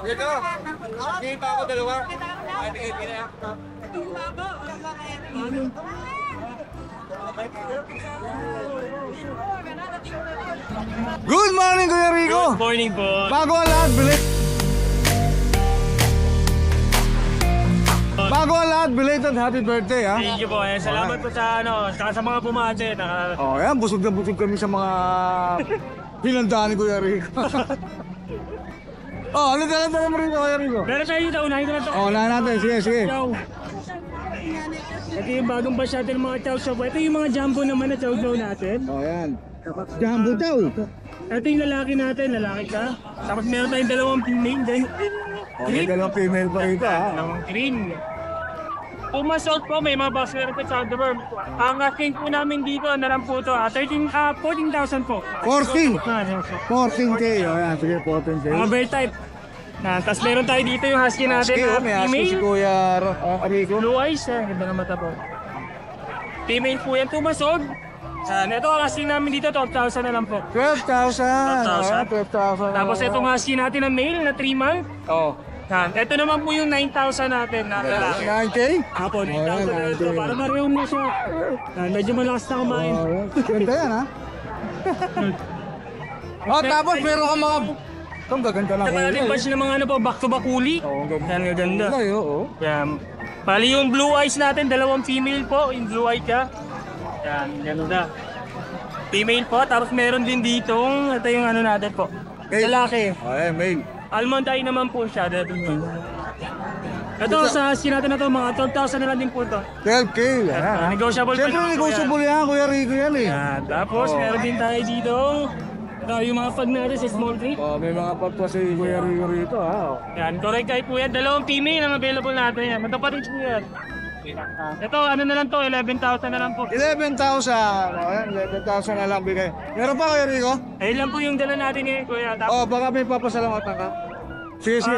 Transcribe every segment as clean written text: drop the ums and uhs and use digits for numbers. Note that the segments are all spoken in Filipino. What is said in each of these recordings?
Dito. Kita ako dalawa. Good morning, Kuya Rico! Good morning po. Bago ang lahat, belated happy birthday, ha? Thank you po. Salamat po sa sa mga bumate. Oh, yan, busog na busog kami sa mga pinandaan ni Kuya Rico. Oh, ano dala mo rin, Kuya Rico? Meron tayo dito, unahin ko na ito. Oh, unahin natin. Sige. Chow. Ito yung bagong batch natin ng mga chow shop. Ito yung mga jumbo naman na chow natin. Oh, yan. Jumbo daw. Ito yung lalaki natin, lalaki ka. Tapos meron tayong dalawang female din. Okay, dalawang female pa rito, ha? Dalawang green. Pumasok po, may mga box meron po sa underwear. Ang asking po namin dito, na lang po ito, 14,000 po. 14. Ah, 14K. Oh, yan. Sige, 14K. mga bear type. Tapos meron tayo dito yung husky natin. Husky, oh, may husky si Kuya Rico. Blue eyes, ganda ng mata po. Female po yan, tumasog. Ito ang husky namin dito, 12,000 na lang po. 12,000. 12,000. Tapos itong husky natin na male na 3 month. Oh. Ito naman po yung 9,000 natin na lalaki. 9K? Apo, 9,000 na ito. 9K. Para marehong mo siya. Medyo malakas na kumain. Oh, ganda yan, ha? Oh, tapos meron ka mga... Itong gaganda lang. Saka natin batch ng mga ano po, back to back uli. Oo, ganda. Yan, ganda. Oo. Yan. Pali yung blue eyes natin, dalawang female po. Yung blue eye ka. Yan, ganda. Female po, tapos meron din ditong, ito yung ano natin po. Male. Lalaki. Oh, eh, male. Almond eye naman po siya. Ito sa husky natin na to, mga 12,000 na lang din po ito. 12K. Yan. Negotiable pa Siyempre, naman po negotiable yan, Kuya Rico yan, eh. yan. Tapos meron din tayo dito. Ito yung mga fag natin sa small tree. Oh, may mga pagpa si Kuya Rico rito, ha? Yan, correct kayo po yan. Dalawang female ang available natin yan. Matapatid po yan. Ito, ano na lang to, 11,000 na lang po. 11,000. Oh, yan, 11,000 na lang bigay. Meron pa, Kuya Rico? Ayun lang po yung dala natin ngayon, kuya. Tapos, Oh, baka may papasalamatan ka. Sige.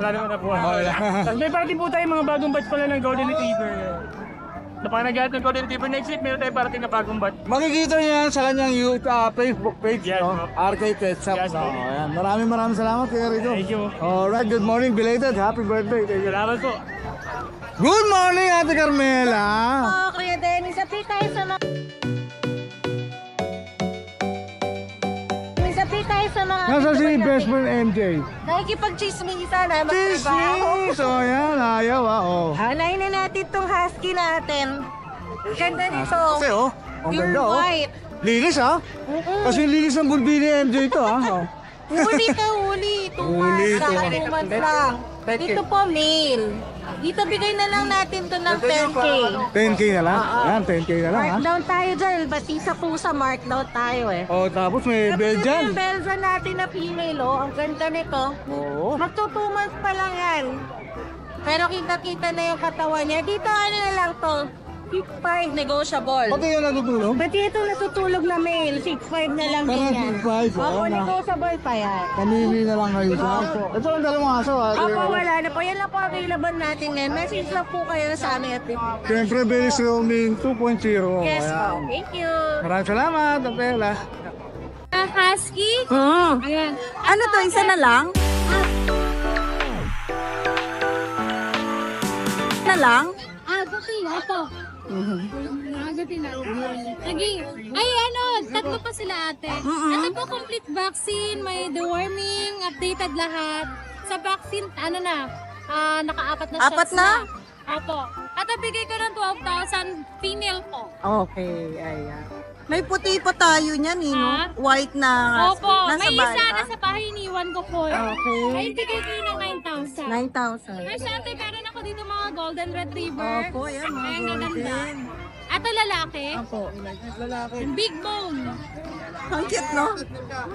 wala naman na po. wala. Tapos may parating po tayo mga bagong batch pala ng Golden Retriever. Napakanagat ng Golden Retriever. Next week, meron tayo parating na bagong batch. Makikita niyo yan sa kanyang Facebook page, Yes, no? no? RK Pet Shop. Yes, no? no? Ayan. Maraming salamat, Kuya Rico. Thank you. Alright, good morning, belated. Happy birthday. Thank you. Salamat po. Good morning, Ate Carmela. Oh, Kuya Dennis, sabi tayo sa mga... Sabi tayo sa mga... Nasa si best friend MJ. Nakikipag-chismisa na magtrabaho. Chismis! O yan, ayaw, ha? Oh. Hanayin na natin itong husky natin. Ganda nito. Kasi, oh. Ang Pure ganda, oh. white. Linis, ha? Kasi linis ng bulbi ni MJ ito, ha? Oh. Huli ka, huli. 2 Huli, months lang. 2 2 months lang. Dito po, male. Dito bigay na lang natin to ng 10K. 10K na lang? Yan, 10K na lang, ha? Markdown tayo dyan. Bati sa pusa, markdown tayo eh. Oh, tapos may Belgian. Yung Belgian natin na female, oh. Ang ganda nito. Oo. Magto 2 months pa lang yan. Pero kita-kita na yung katawan niya. Dito ano na lang to. 6'5", negotiable. Pati yung natutulog? Pati ito natutulog na male, 6'5" na lang din yan. Parang 6'5", Opo, oh, na. negotiable pa yan. Pamili na lang kayo sa aso. Ito ang dalawang aso, ha? Opo, wala na po. Yan lang po available natin ngayon. Message lang po kayo sa amin at Siyempre, Bellis Roaming 2.0. yes po. Ayan. Thank you. Maraming salamat, Apela. Husky? Ayan. Ano to, isa na lang? Na lang? Bakit? Opo. Lagi. Ay, ano, tatlo pa sila ate. Ito po, complete vaccine, may deworming, updated lahat. Sa vaccine, ano na, naka-apat na Apat shots na? Opo. At bigay ko ng 12,000 female po. Okay, ayan. May puti pa tayo niyan, eh, no? Ha? White na Opo. nasa May bahay isa pa. nasa bahay, iniwan ko po. Okay. Ay, bigay ko yun ng 9,000. 9,000. First ate, meron ako dito mga golden retriever. Opo, ayan, mga Ay, ang gaganda. golden. Ito lalaki. Opo. Big bone. Ang cute, no?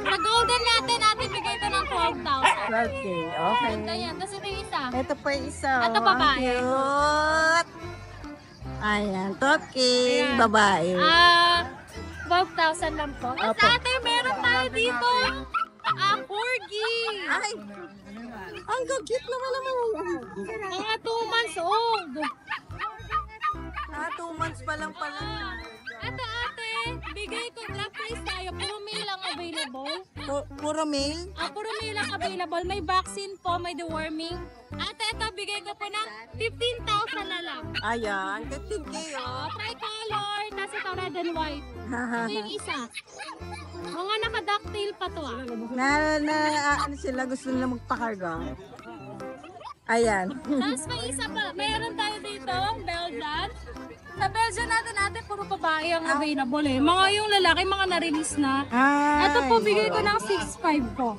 Sa golden natin, bigay ito ng 12,000. Okay, okay. Ganda yan. Tapos ito yung isa. Ito pa yung isa. Ito, oh, babae. ang Cute. Ayan, Toki, Ayan. babae. 12,000 lang po. At Opo. ate, meron tayo dito. Corgi. Ay, ang cute naman naman. Mga 2 months old. 2 months pa lang pala. Ito ate, bigay ko, black price tayo. Puro male lang available. available. Puro male? Puro male ang available. May vaccine po, may deworming. Ate, ito, bigay ko po ng 15,000 na lang. Ayan, 15K oh. Tricolor, tapos ito red and white. Ito yung isa. Mga naka-ducktail pa to Ano sila, gusto nila magpakarga. Ayan. Tapos may isa pa, mayroon tayo dito, Belgian. Sa Belgian natin puro babae ang available eh. Mga yung lalaki, mga na-release na. Ito po, bigay ko ng 6,500 po.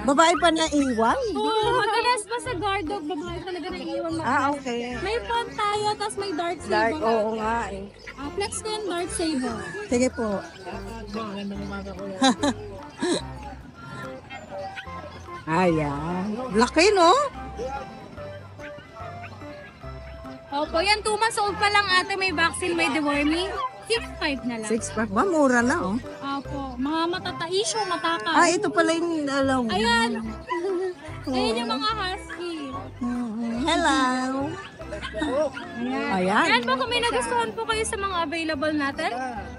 Babae pa na iwan? Oo, madalas ba sa guard dog, babae talaga na iwan mo. Okay. May phone tayo, tapos may dart Dark, saber. oo nga eh. Flex ko yung dart saber. Sige po. Ayan. Laki no? Opo, yan 2 months old pa lang ate, may vaccine, may deworming. 6,500 na lang. 6 pack ba? Mura na oh. Opo, mga matataisyo, mataka. Ito pala yung alaw. Ayan. Ayan yung mga husky. Hello. Ayan. Ayan po, kung may nagustuhan po kayo sa mga available natin,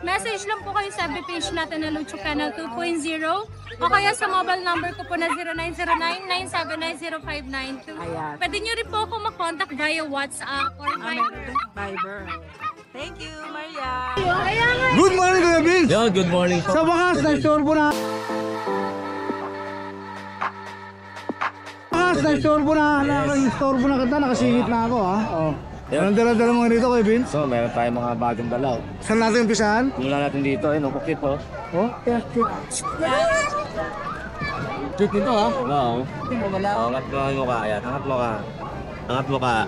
message lang po kayo sa FB page natin na Lucho Canal 2.0 o kaya sa mobile number ko po na 0909-979-0592. Ayan. Pwede nyo rin po ako makontak via WhatsApp or Fiber. Thank you, Maria. Good morning, Kuya Vince! Yo, good morning po. Sa wakas, na-storbo na. Na-storbo na kita, nakasingit na ako ha. Oh. Anong dala-dala mo dito, Kuya Vince? So, meron tayong mga bagong dalaw. Saan natin umpisahan? Mula natin dito, ayun, ukit po. Oh, cute. Cute nito ha. Oo. Angat mo ang mukha, ayan. Angat mo ka. Angat mo ka.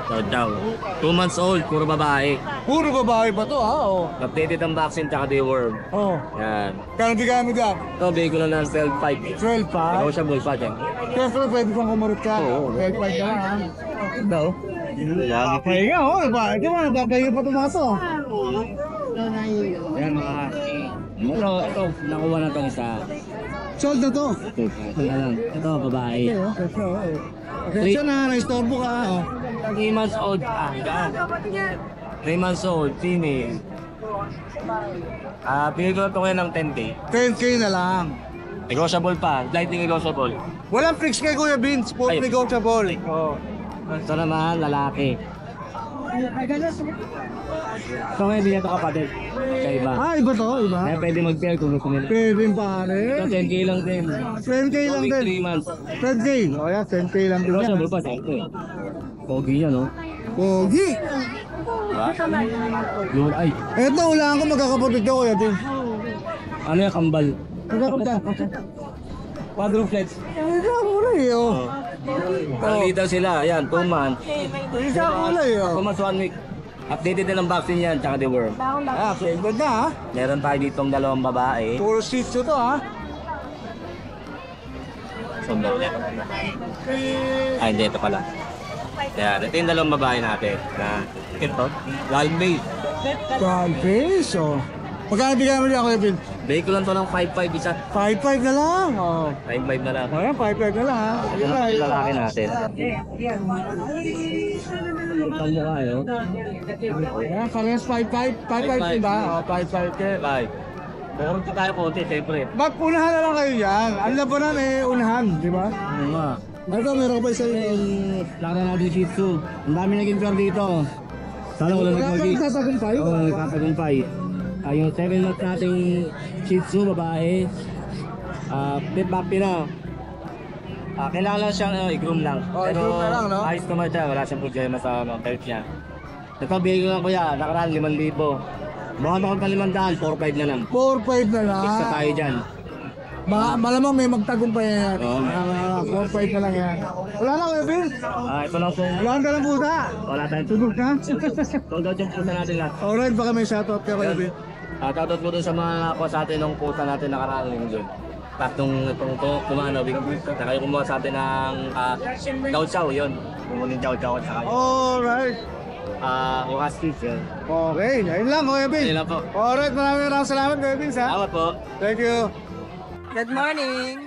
Chow. 2 months old, puro babae. Puro babae pa to ha. Oh. Updated ang vaccine tsaka deworm. Oh. Yan. Kano bigay mo dyan? Ito, bigay ko lang ng 12.5. 12 pa. Negotiable pa dyan. Pero pwede kang kumurot ka. Oo. 12 pa ka ha. Ito. Lagi. Pahinga oh. Ito ba? Napapahinga pa ito mga to. Yan mga. Ito, nakuha na itong isa. Sold na to. Ito, babae. Kasi na, na-storbo ka ha. 3 months old. 3 months old, female. Bigay ko na ito ngayon ng 10K. 10K na lang. Negotiable pa, slightly negotiable. Walang fix kay Kuya Vince. Full Ay. negotiable. Oh. Ito naman, lalaki. Ito ngayon, hindi na ito kapatid. Kaiba. Iba to, iba. Kaya pwede mag-pair kung gusto nila. Pwede pare. Ito, 10K lang din. 10K lang Week, din. 3 months. 10K. O yan, 10K lang din yan. Negotiable pa, siyempre. Pogi yan, no? Pogi. Diba? Yun, ay. Eto, ulaan ko magkakapatid ko Kuya Vince. Ano yung kambal? Magkakapatid. Quadruplex. Isa kulay oh. Dito sila, yan, 2 months. Isa kulay 2 oh. months, 1 week. Updated din ang vaccine yan, tsaka the worm. Good na ha. Meron tayo ditong 2 babae. Puro Shih Tzu to ha. Sundal niya. Ay, hindi, ito pala. Yan, ito yung 2 babae natin. Na, ito, wild base. Calpis oh. Magkano bigyan mo niya Kuya Vince? Bigay ko lang to ng 5.5 isa. 5.5 na lang. Oh. 5.5 na lang. Ayan, 5.5 na lang ha. Ito na yung lalaki natin. Ito mo kayo. Ayan, parehas 5.5. 5.5 diba? Oh, 5.5 ka. 5. Meron pa tayo konti, siyempre. Mag-unahan na lang kayo yan. Ang labanan eh, unahan, di ba? Ano nga? Ito, meron pa isa yun. Laro natin Shih Tzu. Ang dami naging tour dito. Sana wala nagmagi. Nagtatagumpay? Oo, nagtatagumpay. Yung 7 months nating Shih Tzu, babae. Pit puppy na. Kailangan lang siyang i-groom lang. Oh, i-groom na lang, no? Ayos naman siya, wala siyang problema sa mga health niya. Ito, bigay ko lang kuya, nakaraan 5,000. Baka makon pa 500, 4-5 na lang. 4.5 na lang. Fix na tayo dyan. Malamang may magtagumpay na yan. Oo. 4.5 na lang yan. Wala na Kuya Vince. Ito lang po. Wala ka ng pusa. Wala tayong Tugog na. Sold out yung pusa natin lahat. Alright, baka may shoutout ka Kuya Vince. Shoutout ko dun sa mga nakakuha sa atin ng pusa natin nakaraan linggo dun. Tapos itong kumano, saka yung kumuha sa atin ng Chow Chow, yun. Kumunin Chow Chow at saka yung Alright. Husky, yun. Okay, ayun lang Kuya Vince. Ayun lang po. Alright, maraming salamat Kuya Vince ha. Salamat po. Thank you. Good morning.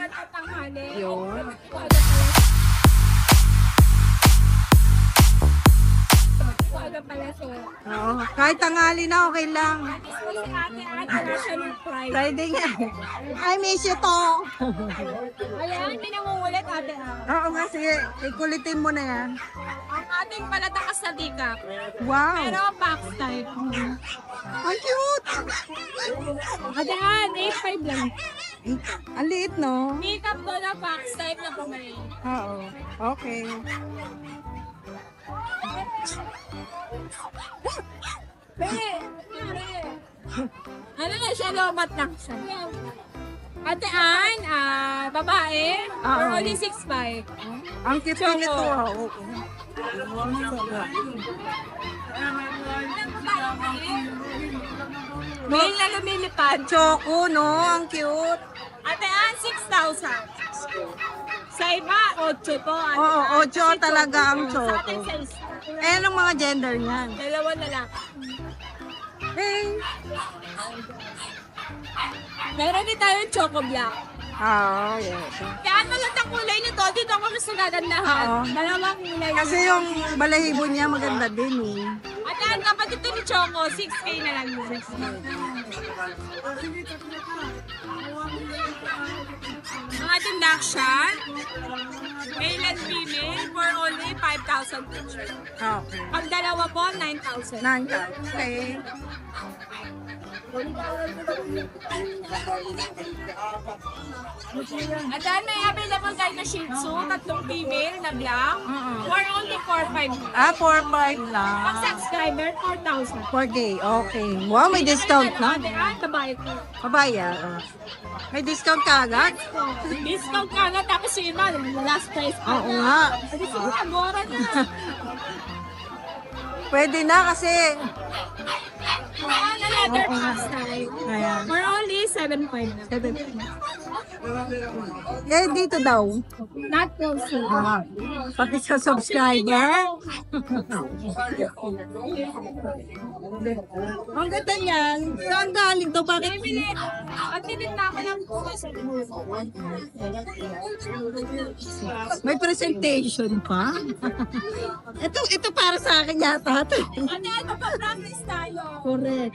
na pala siya. Oo. Kahit tanghali na, okay lang. So, si ate, wala siya ng pride. Friday nga. I miss you to. Ayan, hindi nangungulit ate. Oo nga, sige. Ikulitin mo na yan. Ang ating palatakas na dika. Wow. Pero box type. Ang cute. Ayan, 8.5 lang. Ang liit, no? Dika po na box type na pumain. Oo. Okay. Ano na siya, lobat lang siya. Ate Ann, babae, for only 6.5. Ang cute nito. Oo. Male na lumilipad. Choco, no? Ang cute. Ate Ann, 6,000. Sa iba, 8 po. Ate Oo, Ann. 8 talaga ang Sa choco. atin, 6. Eh, anong mga gender niyan? Dalawa na lang. Hey. Meron din tayong choco black. Ah, yes. Kaya magandang kulay nito, dito ako mas nagagandahan. Oo. Dalawang kulay. Kasi yung balahibo niya maganda din eh. Ate Ann, kapatid ito ni Choco, 6K na lang yun. Ang ating Dakshan, male and female, for only 5,000 each. Okay. Pag dalawa po, 9,000. Nangka. Okay. At then may available tayo na Shih Tzu, tatlong female na black, for only 4,500. Ah, 4-5 lang. Pag subscriber, 4,000. 4K. Okay. Wow, may discount na. Ate Ann, babae ko. Kabaya. May discount ka agad? Discount ka na, tapos yung iba, last price pa. Oo nga. Gusto ko na, mura na. Pwede na kasi. Ano leather box tayo? Ayan. For only 7.5 na. Eh, dito daw. Not close. Ah, pati sa subscriber. Ang ganda niyan. Saan galing to? Bakit? At tinit na ako ng May presentation pa? ito para sa akin yata. Ate, ano pa practice tayo? Correct.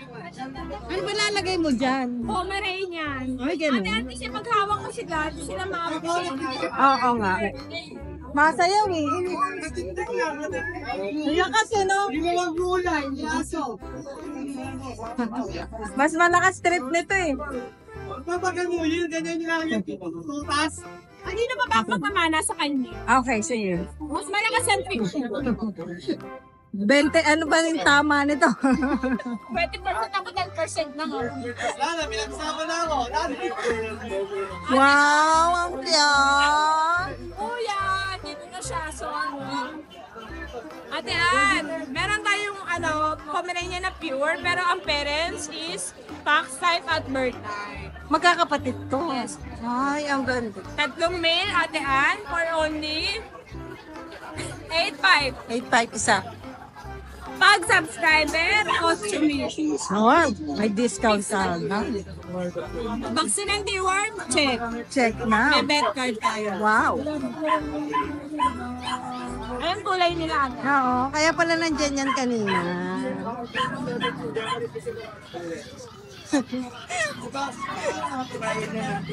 Ano ba lalagay mo dyan? Pomeranian. Ay, Ate, ganun. ate siya maghawak mo sila, hindi sila maabot. Oo nga. Masayaw eh. Lakas eh, no? Mas malakas trip nito eh. Hindi na ba magmamana sa kanya? Okay, sige. Mas malakas ang trip siya. 20, ano ba yung tama nito? 20% ako 10% na nga. Wow, ang cute! Kuya, dito na siya. So, Ate Ann, meron tayong Pomeranian na pure, pero ang parents is fox type at bird type. Magkakapatid to. Yes. Ay, ang ganda. Tatlong male, Ate Ann, for only 8.5. 8.5 isa. Pag subscriber, 8,000. Wow, may discount ka na. Vaccine and deworm, check. Check May na. bet card tayo. Wow. Ayun kulay nila. Ate. Oo, kaya pala nandyan yan kanina.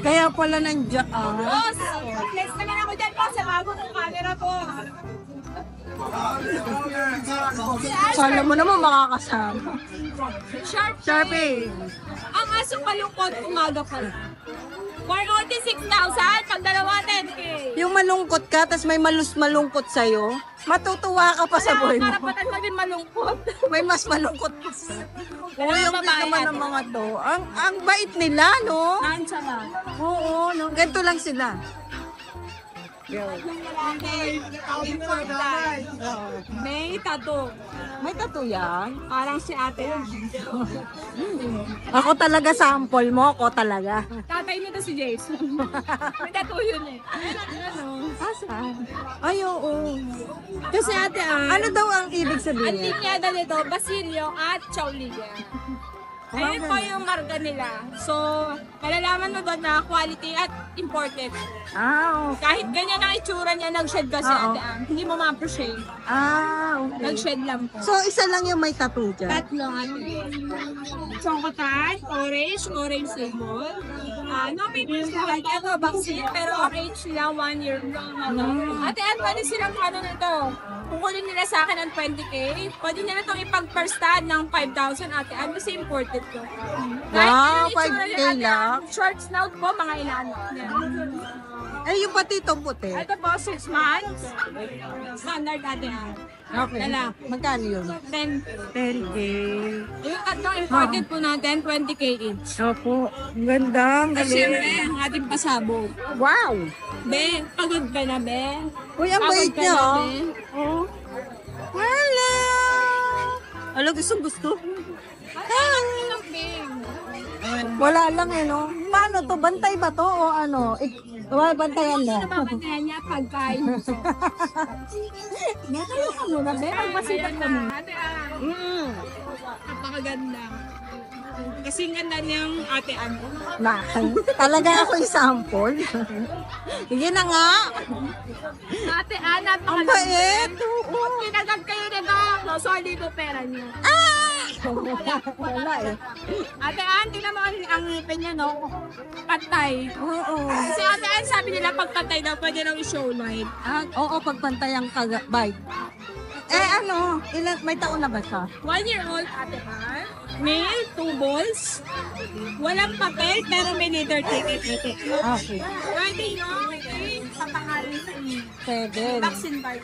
Kaya pala nandyan. Boss, place naman ako dyan po sa bago ng camera po. Kala mo naman makakasama. Sharp. Sharpie. Ang aso palungkot, umaga pa lang. For only 6,000, pag dalawa 10K. Yung malungkot ka, tas may malungkot sa'yo, matutuwa ka pa sa buhay mo. Karapatan maging malungkot. May mas malungkot pa. Oo, yung babae naman ng mga to. Ang bait nila, no? Nansa lang. Oo, no? Ganito lang sila. May tattoo. May tattoo yan. Parang si ate. Ako talaga sample mo, ako talaga. Tatay nito si Jason. May tattoo yun eh. Asa? Ay, oo. Kasi ate Ano daw ang ibig ang sabihin? linyada nito, Basilio at Chauliga. Ayun po yung marka nila. So, malalaman mo doon na quality at imported. Ah, okay. Kahit ganyan ang itsura niya, nag-shed kasi Oo. ate hindi mo ma-appreciate. Okay. Nag-shed lang po. So, isa lang yung may tattoo dyan. Tatlo ate. Chocolate, orange symbol. No papers lahat. Ito, vaccine, pero orange lang, 1 year lang. Ate, pwede silang ano nito. Kukunin nila sa akin ng 20K. Pwede nila itong ipag-firstad ng 5,000 ate. Ano kasi imported to. Wow, Kahit ano yung itsura 5K nila, ate, lang? Short snout po, mga ilan. Eh, yung pati itong puti. Ito po, 6 months. Standard ate. Okay. Dala. Magkano yun? 10. 10K. Yung tatlong imported po natin, 20K each. Opo. Ang ganda. Ang At galing. syempre, ang ating pasabog. Wow. Be, pagod ka na, be. Uy, ang Pagod bait ka niya, na, oh. be. Oh. Hello! Hello, gusto. Ang lang, be. Wala lang eh, no? Paano to? Bantay ba to o ano? Wala, bantayan na. Nababantayan niya pagkain. Natalo ka muna, be. Pagpasitan ka muna. Ate, napakaganda. Kasing ganda niyang ate ano. Talaga ako yung sample. Sige na nga. Ate Ana, Ang bait. Kung pinagag kayo nito, solid po pera niyo. Wala eh. Ate Ann, tingnan mo ang ngipin niya, no? Patay. Oo. Kasi Ate Ann, sabi nila pag patay daw, pwede daw i-show light. Oo, pagpantay ang bike. Eh ano, may taon na ba siya? 1 year old Ate Ann. Male, 2 balls. Walang papel, pero may leader ticket. Okay. Pwede yun. Papangalan sa inyo. Pwede. Vaccine card.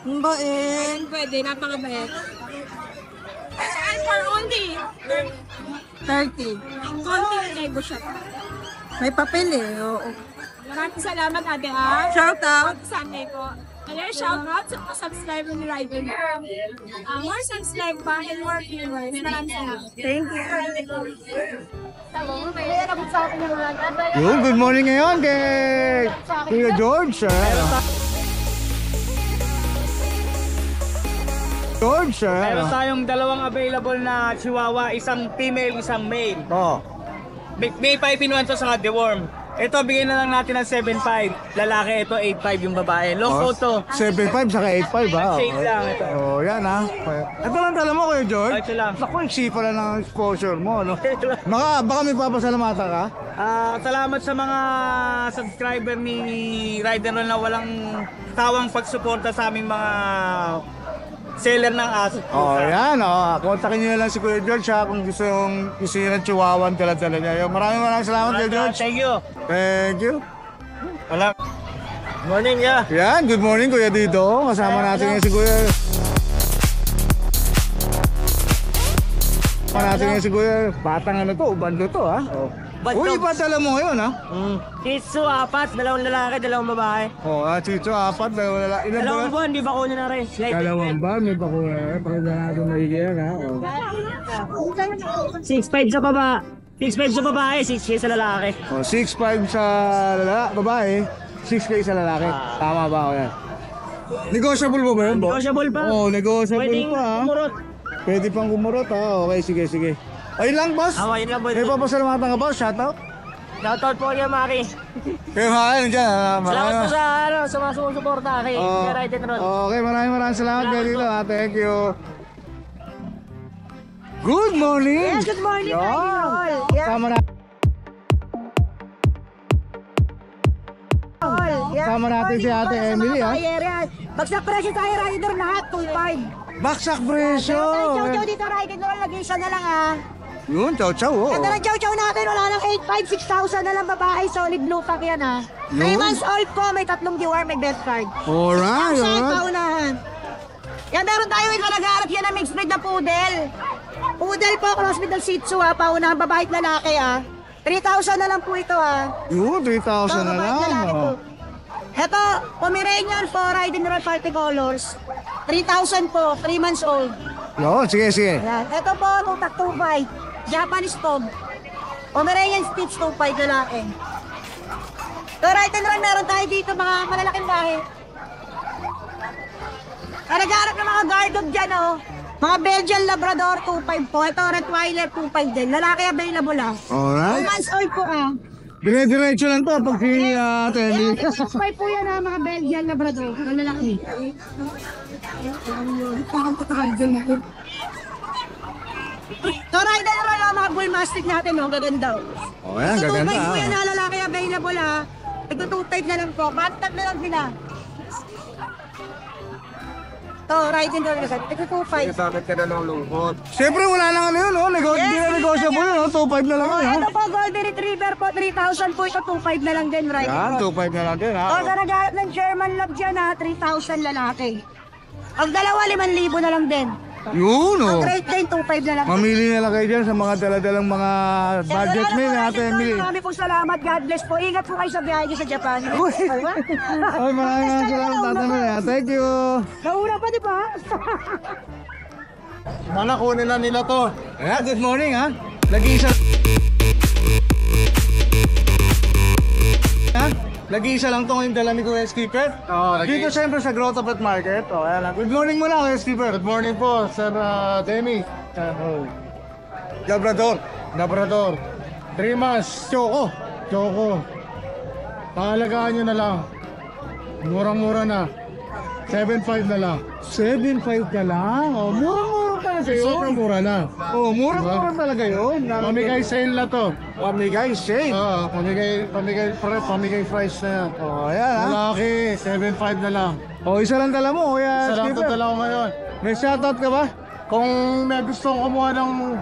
Ang bait. Pwede, napakabait. And for only 30. konting nego siya. May papel eh. Oo. Maraming salamat Ate Ann. Shout out. Sunday po. Kaya shout out sa mga subscriber ni Ryder. More subscribe pa and more viewers. Maraming salamat. Thank you. Yun, good morning ngayon kay Kuya George. Meron tayong dalawang available na chihuahua, isang female, isang male. Oh. May 5 in 1 to sa deworm. Ito, bigyan na lang natin ng 7.5. Lalaki, ito 8.5 yung babae. Long coat to. 7.5 saka 8.5 ha. Shade lang ito. Oh, yan ha. Ito lang tala mo Kuya George. Ito lang. Naku, iksi pala ng exposure mo, no? Baka may papasalamatan ka? Salamat sa mga subscriber ni Rider na walang tawang pagsuporta sa aming mga seller ng aso. Oh, yan oh. Kontakin niyo na lang si Kuya George ha kung gusto nyo ng chihuahua ang tala-tala niya. Maraming salamat Kuya George. Thank you. Thank you. Wala. Morning, yeah. Yan, good morning Kuya Dito. Kasama natin ngayon si Kuya. Kasama natin ngayon si Kuya. Batang ano to, ubando to ha. Oh. Uy, patala mo ngayon ha. Kitsu, 4, 2 lalaki, 2 babae. Oh, Chicho, 4, dalawa. Ilan ba? 2 buwan, di ba kunin na rin? Dalawang ba? May bakuna. Pakita natin mahigiyan ha. Oh. 6.5 sa baba. 6.5 sa babae, 6K sa lalaki. Oh, 6.5 sa babae, 6K sa lalaki. Tama ba ako yan? Negotiable ba yun? Negotiable pa. Oh, negotiable Pwedeng pa ha. kumurot. Pwede pang kumurot ha. Okay, sige. Ayun lang boss. Yun lang, boss. May papasalamatan ka boss, shoutout. Shoutout po kay Maki. Kaya mga dyan. Salamat po sa mga sumusuporta kay Rider Ron. Okay, maraming salamat kayo dito ha. Thank you. Good morning! Yes, good morning, Yan. Idol. Yeah. Tama na. Tama natin si Ate Emily ha. Bagsak presyo tayo, Rider, lahat, 2.5. Baksak presyo! Chow-chow dito, Rider, lagay siya na lang ah. Yun, chow-chow oh. Ganda ng chow-chow natin, wala nang 8.5, 6,000 na lang babae, solid blue pack yan ah. 3 Yun. months old po, may 3 deworm, may best card. Alright, Saan alright. paunahan? Yan, meron tayo yung nag-aarap yan na mixed breed na poodle. Poodle po, crossbreed ng Shih Tzu ha, paunahan babae at lalaki ah. 3,000 na lang po ito ah. Yun, 3,000 na Babae at lang. lalaki po. Oh. Ito, Pomeranian po, Riding Roll Party Colors. 3,000 po, 3 months old. Yun, sige. Yan. Ito po, Tutak 2.5. Japanese Pog. Pomeranian Stitch 2.5 lalaki. So, right and run, meron tayo dito mga malalaking lahi. Nag-aarap ng mga guard dog dyan, oh. Mga Belgian Labrador, 2.5 po. Ito, Rottweiler, 2.5 din. Lalaki available ah. 2 Alright. months old po ah. Dire-diretso lang to pag si Tenny. 2.5 po yan ah, mga Belgian Labrador. Ang lalaki. So, rider naman ang mga bull mastiff natin, no? Gaganda. Oh, yan, So, gaganda. 2.5 po yan ah, lalaki available ah. Ito 2.5 na lang po. Batag na lang sila. To, riding door na. Ito 2.5. Bakit ka na ng lungkot? Siyempre wala na ano yun, no? Hindi na negotiable yun, no? 2.5 na lang yun, ha? Ito po, Golden Retriever po, 3,000 po. Ito 2.5 na lang din, riding Yan, door. 2.5 na lang din, ha? O, naghahanap ng German Lab dyan ha, 3,000 lalaki. Ang dalawa, 5,000 na lang din. Yun, Ang oh. Great Dane, 2.5 na lang. Mamili na lang kayo dyan sa mga daladalang mga budget meal natin, Emily. Marami pong salamat. God bless po. Ingat po kayo sa biyahe niyo sa Japan. Ay, maraming salamat, Tata Mel, ha? Thank you. Nauna pa, di ba? Mana kunin na nila to. Yeah, good morning, ha? Nag-iisa... Ha? Nag-iisa lang tong yung dala ni Kuya Skipper. Dito siyempre sa Grotto Pet Market. Oh, ayan lang. Good morning muna, Kuya Skipper. Good morning po, Sir Demi. Labrador. Labrador. 3 months. Choco. Choco. Paalagaan nyo na lang. Murang-mura na. 7.5 na lang. 7.5 ka lang? Oh, murang-mura talaga yun. Sobrang mura na. Oh, murang-mura talaga yun. Pamigay sale na to. Pamigay sale? Oo, pamigay price na yan. Oh, ayan ha. Malaki, 7.5 na lang. Oh, isa lang dala mo, Kuya Skipper. Isa lang to dala ko ngayon. May shoutout ka ba? Kung may gustong kumuha ng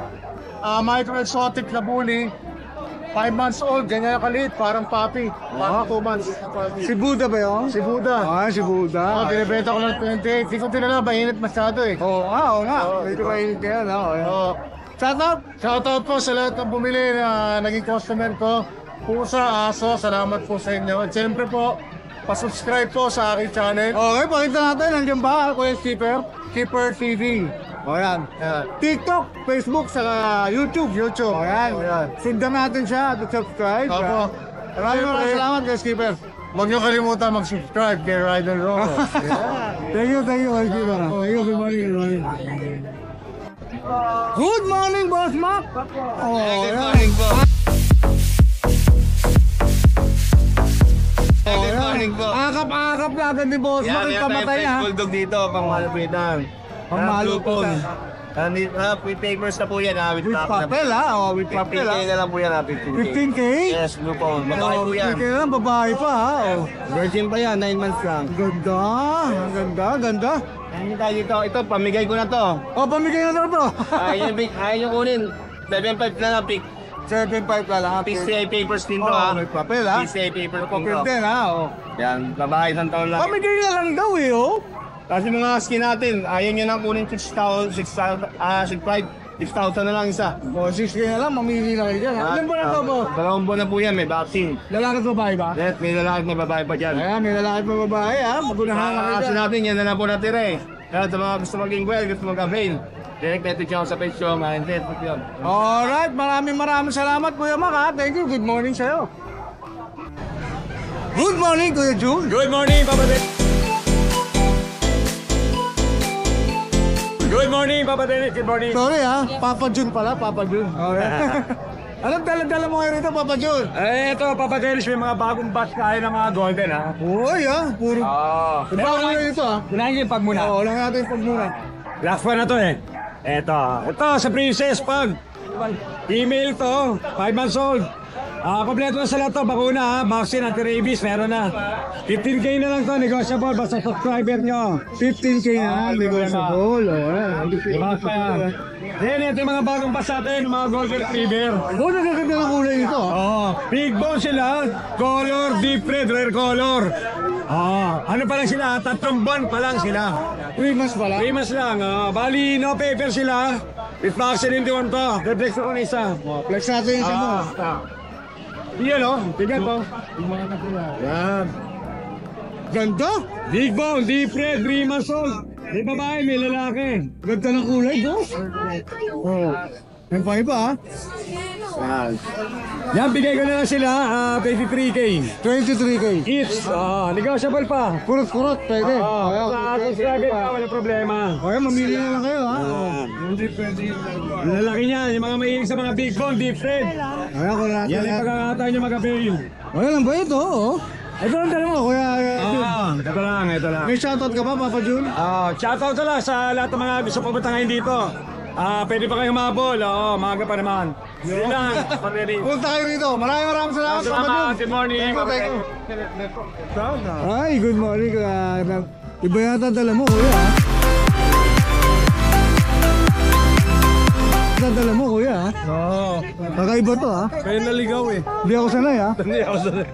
micro exotic na bully, 5 months old, ganyan kalit, parang puppy. Parang 2 months. Si Buda ba yun? Si Buda. Ah, si Buda. Binibenta ko ng 28. Hindi ko tinala, mainit masyado eh. Oo nga. Medyo mainit yan. Shoutout! Shoutout po sa lahat ng bumili na naging customer ko. Pusa, aso, salamat po sa inyo. At siyempre po, pasubscribe po sa aking channel. Okay, pakita natin. Nandiyan ba, Kuya Skipper? Skipper TV. O yan. TikTok, Facebook, sa YouTube. O yan. Sundan natin siya at subscribe. Opo. Maraming salamat kay Skipper. Huwag niyo kalimutan mag-subscribe kay Ride and Roll. Thank you, kay Skipper. Good morning. Good morning, Boss Mac. Good morning po. Good morning po. Akap-akap natin ni Boss Mac. Kamatay ha. Bulldog dito, pang malupitan. Pangmalupitan. With papers na po yan, with Papel ha? With papel 15K ha? na lang po yan, 15K. 15K? Yes, blue phone. Babae po yan. 15K lang, babae pa ha? Virgin pa yan, 9 months lang. Ganda. Ayun tayo dito. Ito, pamigay ko na to. Oh, pamigay na daw to. Ayaw nyo kunin. 7.5 na lang, pick. 7.5 ka lang ha? PCI papers din to, Oh, ha? may papel ha? PCI papers din Papel to. din ha? Oh. Yan, babae, isang taon lang. Pamigay na lang daw eh oh. Kasi mga skin natin, ayaw nyo nang kunin 6,000, 6,000 na lang isa. Oh, 6K na lang, mamili na kayo dyan. Ilan ba na to, boss? 2 buwan na po yan, may vaccine. Lalaki at babae ba? Yes, may lalaki at may babae pa dyan. Ayan, may lalaki at babae ha? Magunahan na kayo Kasi dyan. natin, yan na lang po natira eh. Kaya sa mga gusto maging well, gusto mag-avail, direct message nyo sa page ko, ma-invite po yun. Alright, maraming salamat Kuya Mac ha. Thank you, good morning sa'yo. Good morning Kuya Jun. Good morning, Papa Dennis. Good morning, Papa Dennis. Good morning. Sorry ha, Papa Jun pala, Papa Jun. Okay. Anong dala-dala mo ngayon rito, Papa Jun? Ito, Papa Dennis, may mga bagong batch tayo ng mga golden, ha? Uy ha, puro. Iba ko na ito ha. Kunahin niyo yung pag muna. Oo, lang natin yung pagmuna. Last one na to eh. Ito sa Princess Pug. Female to, 5 months old. Kompleto na sa lahat to, bakuna ha, vaccine, anti-rabies, meron na. 15K na lang to, negotiable, basta subscriber nyo. 15K na, negotiable. Then, ito yung mga bagong pass natin, mga golden retriever. Oh, nagaganda ng kulay nito ha. Big bone sila, color, deep red, rare color. Ano pa lang sila, 3 buwan pa lang sila. 3 months pala. 3 months lang, bali no paper sila. With vaccine in the one to, reflex ako na isa. Flex natin yung isa mo. Yan o, tignan to. Yan. Ganda. Big bone, deep red, 3 months old. May babae, may lalaki. Ganda ng kulay, boss. Oh. M5 pa ha? Yan, bigay ko na lang sila, 23K. 23K. Each, negotiable pa. Kurot, pwede. Subscribe ka, wala problema. Okay, mamili na lang kayo ha. Ang lalaki niya, yung mga mahilig sa mga big bone, deep red. Ayan, kung natin. Yan yung pagkakataon niya mag-avail. Ayan lang ba ito? Ito ang dala mo, kuya. Ito lang. May shoutout ka pa, Papa Jun? Shoutout lang sa lahat ng mga gusto pumunta ngayon dito. Pwede pa kayong humabol. Maaga pa naman. Yun lang. Punta kayo rito. Maraming salamat, Papa Jun. Salamat. Good morning. Thank you. Ay, good morning. Iba yata dala mo, kuya. Dala mo, kuya. Kakaiba to, ha? Kaya naligaw eh. Hindi ako sanay, ha? Hindi ako sanay.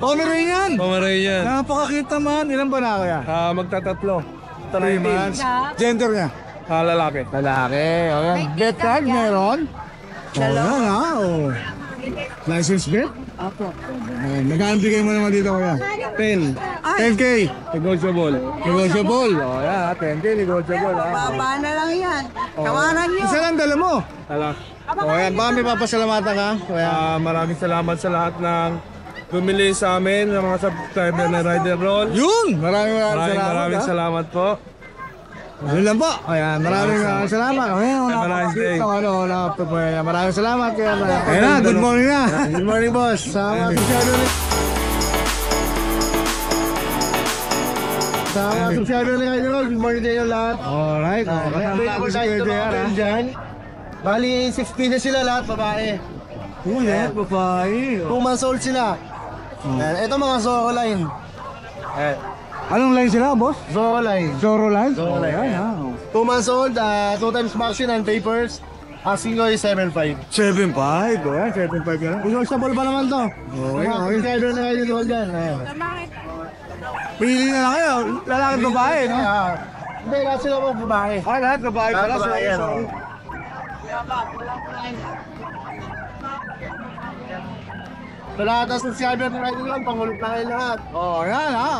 Pomeranian. Pomeranian. Napakakita man. Ilan ba na, kuya? Magtatatlo. 3 months. Gender niya? Lalaki. Lalaki. Ayan. Bet card meron? Dalawa. Ayan, ha? License bet? Apo. Magkano bigay mo naman dito, kuya? 10. 10K. Negotiable. Negotiable. Ayan, 10K. Negotiable, ha? Baba na lang yan. Tawanan nyo. Isa lang dala mo. Hala. Ayan, baka may papasalamatan ka? Kuya. Maraming salamat sa lahat ng bumili sa amin, ng mga subscriber na Rider Roll. Yun! Maraming Maraming ha? salamat po. Yun lang po. Ayan, maraming salamat. Ayan, maraming salamat. Ayan na, good morning na. Good morning, boss. Sa mga subscriber na kayo, good morning din yung lahat. Alright. Bali, 6 pieces sila lahat, babae. Yan, babae. 2 months old sila. Ito mga Zorro line. Anong line sila, boss? Zorro line. Zorro line? Zorro line. 2 months old, 2 times vaccine and papers. Asking ko is 7.5. 7.5? Ayan, 7.5 yan. Negotiable pa naman to. Okay. Subscriber na kayo dito dyan. Pili na lang kayo. Lalaki at babae, no? Hindi, lahat sila po babae. Lahat babae pala. Lahat babae yan. So lahat ng subscriber na kayo lang, pangulot na kayo lahat. Yan ha.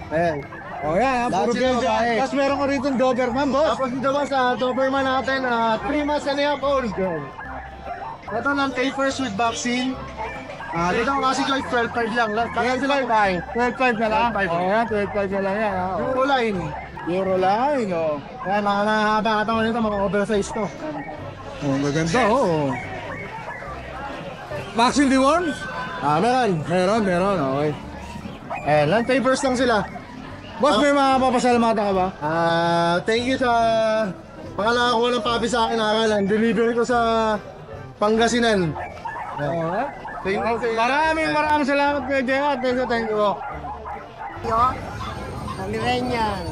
Ayan. Yan ha, puro babae. Tapos meron ko rito Doberman, boss. Tapos dito ba sa Doberman natin, 3 months and a half old. Ito ng tapers with vaccine. Dito ko kasi ko 12.5 lang. Kaya sila babae. 12.5 na lang. Ayan, 12.5 na lang yan. Euroline. Euroline, Ayan, mga nahaba katawan nito, mga oversize to. Maganda, Vaccine deworm? Meron. Okay. Lang tapers lang sila. Boss, may mga papasalamatan ka ba? Thank you sa pangalakuha ng papi sa akin aralan. Delivery ko sa Pangasinan. Thank you. Maraming salamat kay Jaya. Thank you. Pomeranian.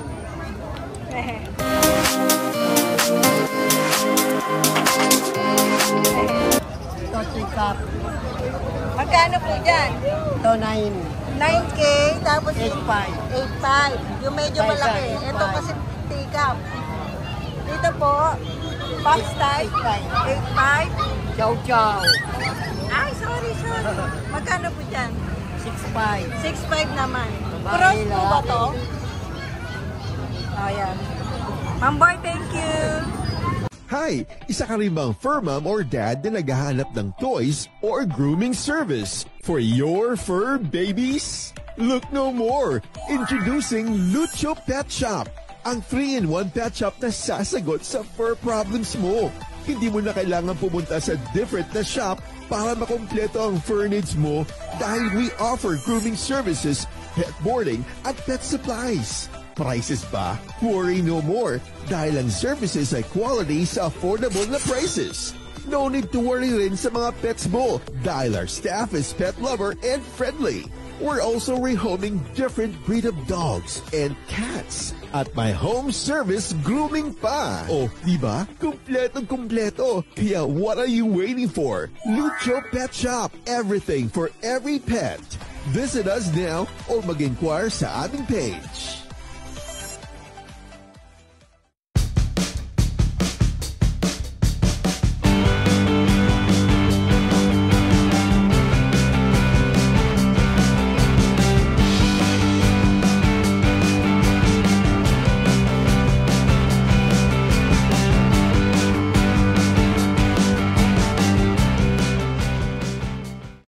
Magkano po dyan? Ito 9K, tapos 8.5. Yung medyo malaki. Ito kasi take-up. Dito po, box type, 8.5. Chow chow. Ay, sorry. Magkano po dyan? 6.5. 6.5 naman. Cross po ba to? Ayan. Ma'am Boy, thank you. Hi! Isa ka rin bang fur mom or dad na naghahanap ng toys or grooming service for your fur babies? Look no more! Introducing Lucho Pet Shop, ang 3-in-1 pet shop na sasagot sa fur problems mo. Hindi mo na kailangan pumunta sa different na shop para makompleto ang fur needs mo dahil we offer grooming services, pet boarding at pet supplies. Prices ba? Worry no more dahil ang services ay quality sa affordable na prices. No need to worry rin sa mga pets mo dahil our staff is pet lover and friendly. We're also rehoming different breed of dogs and cats at my home service grooming pa. Oh, diba? Kumpletong-kumpleto. Kaya what are you waiting for? Lucho Pet Shop. Everything for every pet. Visit us now or mag-inquire sa aming page.